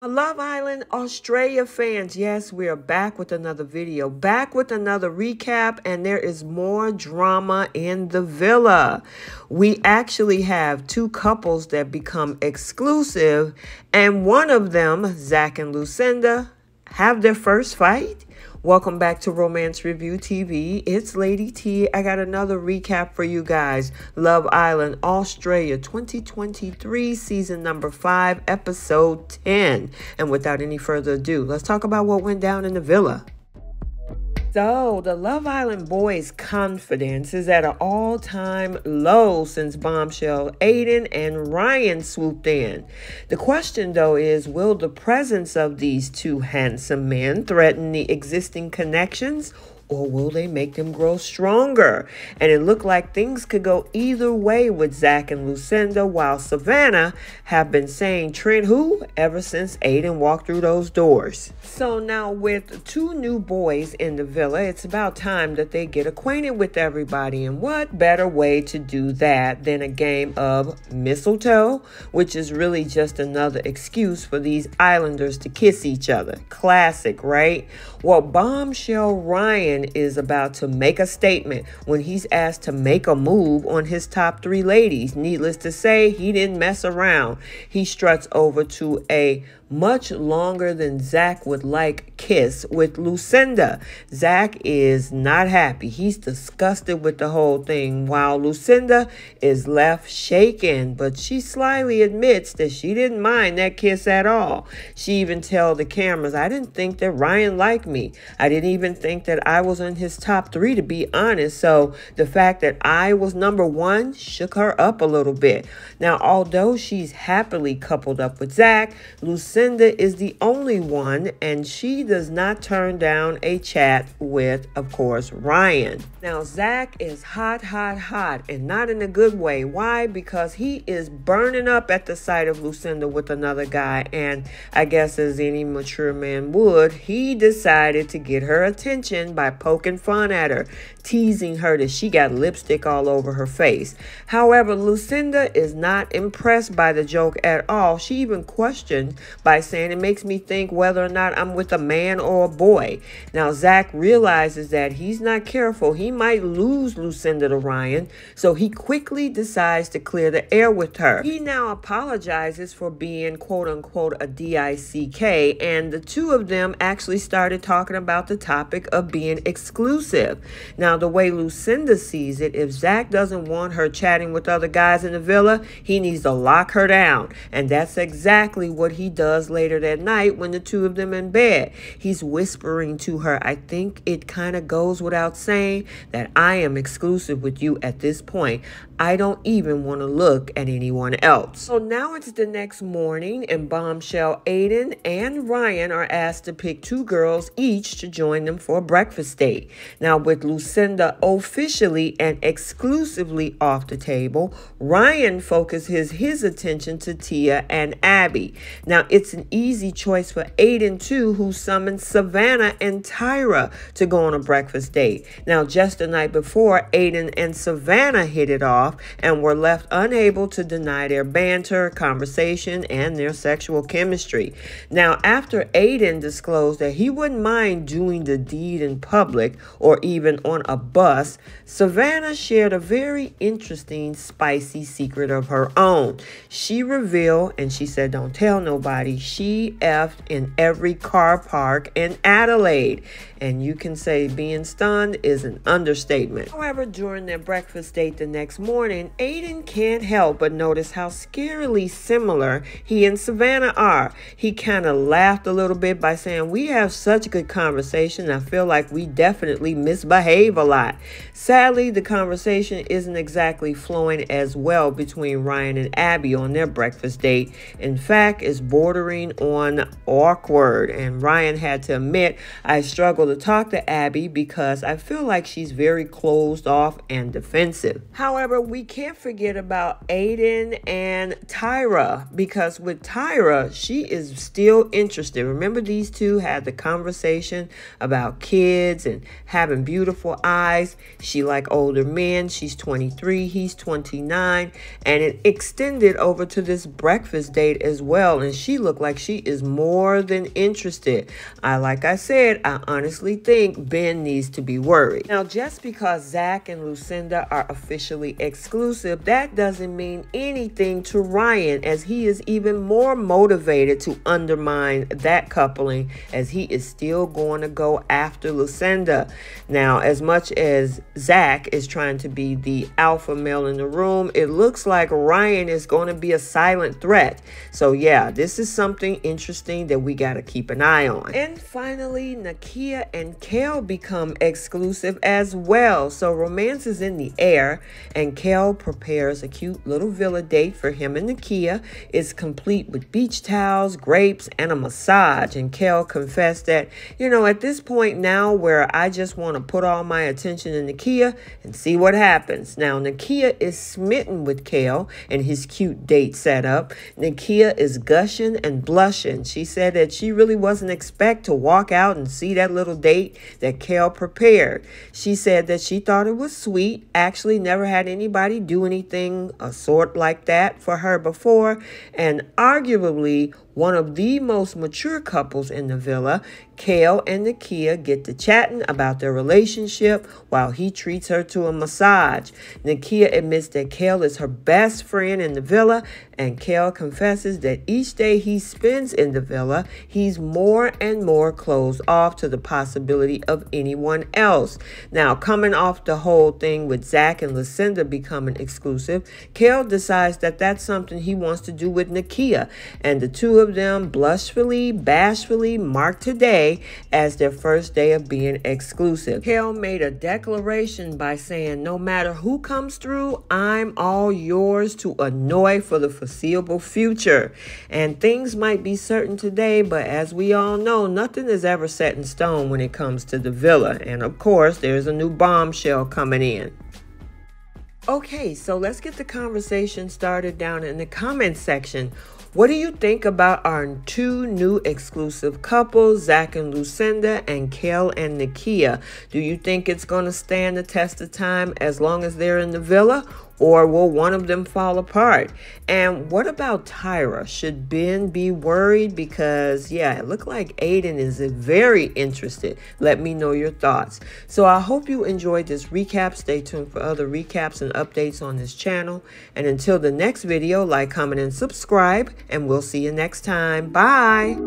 Love Island Australia fans, yes, we are back with another video, back with another recap, and there is more drama in the villa. We actually have two couples that become exclusive, and one of them, Zach and Lucinda, have their first fight. Welcome back to Romance Review TV. It's Lady T. I got another recap for you guys. Love Island Australia 2023 season number 5 episode 10. And without any further ado, let's talk about what went down in the villa. So, the Love Island boys' confidence is at an all-time low since bombshell Aiden and Ryan swooped in. The question, though, is will the presence of these two handsome men threaten the existing connections, or will they make them grow stronger? And it looked like things could go either way with Zach and Lucinda, while Savannah have been saying Trent who ever since Aiden walked through those doors. So now with two new boys in the villa, it's about time that they get acquainted with everybody. And what better way to do that than a game of mistletoe, which is really just another excuse for these islanders to kiss each other. Classic, right? Well, bombshell Ryan is about to make a statement when he's asked to make a move on his top 3 ladies. Needless to say, he didn't mess around. He struts over to a much longer than Zach would like kiss with Lucinda. Zach is not happy. He's disgusted with the whole thing, while Lucinda is left shaken, but she slyly admits that she didn't mind that kiss at all. She even tells the cameras, I didn't think that Ryan liked me. I didn't even think that I was in his top 3, to be honest. So the fact that I was number 1 shook her up a little bit. Now, although she's happily coupled up with Zach, Lucinda is the only one, and she does not turn down a chat with, of course, Ryan. Now, Zach is hot, and not in a good way. Why? Because he is burning up at the sight of Lucinda with another guy, and I guess as any mature man would, he decided to get her attention by poking fun at her, teasing her that she got lipstick all over her face. However, Lucinda is not impressed by the joke at all. She even questioned by saying it makes me think whether or not I'm with a man or a boy. Now, Zach realizes that he's not careful. He might lose Lucinda to Ryan, so he quickly decides to clear the air with her. He now apologizes for being quote-unquote a DICK, and the two of them actually started talking about the topic of being exclusive. Now, the way Lucinda sees it, if Zach doesn't want her chatting with other guys in the villa, he needs to lock her down. And that's exactly what he does later that night when the two of them in bed. He's whispering to her, I think it kind of goes without saying that I am exclusive with you at this point. I don't even want to look at anyone else. So now it's the next morning, and bombshell Aiden and Ryan are asked to pick 2 girls each to join them for a breakfast date. Now, with Lucinda officially and exclusively off the table, Ryan focuses his attention to Tia and Abby. Now, it's an easy choice for Aiden too, who summoned Savannah and Tyra to go on a breakfast date. Now, just the night before, Aiden and Savannah hit it off and were left unable to deny their banter, conversation, and their sexual chemistry. Now, after Aiden disclosed that he wouldn't mind doing the deed in public or even on a bus, Savannah shared a very interesting, spicy secret of her own. She revealed, and she said, don't tell nobody, she effed in every car park in Adelaide. And you can say being stunned is an understatement. However, during their breakfast date the next morning, Aiden can't help but notice how scarily similar he and Savannah are. He kind of laughed a little bit by saying, we have such good conversation. I feel like we definitely misbehave a lot. Sadly, the conversation isn't exactly flowing as well between Ryan and Abby on their breakfast date. In fact, it's bordering on awkward, and Ryan had to admit, I struggle to talk to Abby because I feel like she's very closed off and defensive. However, we can't forget about Aiden and Tyra, because with Tyra, she is still interested. Remember, these two had the conversation about kids kids and having beautiful eyes. She like older men. She's 23, he's 29, and it extended over to this breakfast date as well, and she looked like she is more than interested. Like I said, I honestly think Ben needs to be worried. Now, just because Zach and Lucinda are officially exclusive, that doesn't mean anything to Ryan, as he is even more motivated to undermine that coupling, as he is still going to go after Lucinda. Now, as much as Zach is trying to be the alpha male in the room, it looks like Ryan is going to be a silent threat. So yeah, this is something interesting that we got to keep an eye on. And finally, Nakia and Kel become exclusive as well. So romance is in the air, and Kel prepares a cute little villa date for him and Nakia. It's complete with beach towels, grapes, and a massage. And Kel confessed that, you know, at this point now where I just want to put all my attention in Nakia and see what happens. Now, Nakia is smitten with Kel and his cute date setup. Nakia is gushing and blushing. She said that she really wasn't expect to walk out and see that little date that Kel prepared. She said that she thought it was sweet. Actually, never had anybody do anything a sort like that for her before, and arguably one of the most mature couples in the villa. Kel and Nakia get to chatting about their relationship while he treats her to a massage. Nakia admits that Kel is her best friend in the villa, and Kel confesses that each day he spends in the villa, he's more and more closed off to the possibility of anyone else. Now, coming off the whole thing with Zach and Lucinda becoming exclusive, Kel decides that that's something he wants to do with Nakia, and the two of them bashfully mark today as their first day of being exclusive. Kel made a declaration by saying, no matter who comes through, I'm all yours to annoy for the foreseeable future. And things might be certain today, but as we all know, nothing is ever set in stone when it comes to the villa. And of course, there's a new bombshell coming in. Okay, so let's get the conversation started down in the comments section. What do you think about our two new exclusive couples, Zach and Lucinda, and Kel and Nakia? Do you think it's going to stand the test of time as long as they're in the villa? Or will one of them fall apart? And what about Tyra? Should Ben be worried? Because, yeah, it looked like Aiden is very interested. Let me know your thoughts. So I hope you enjoyed this recap. Stay tuned for other recaps and updates on this channel. And until the next video, like, comment, and subscribe. And we'll see you next time. Bye.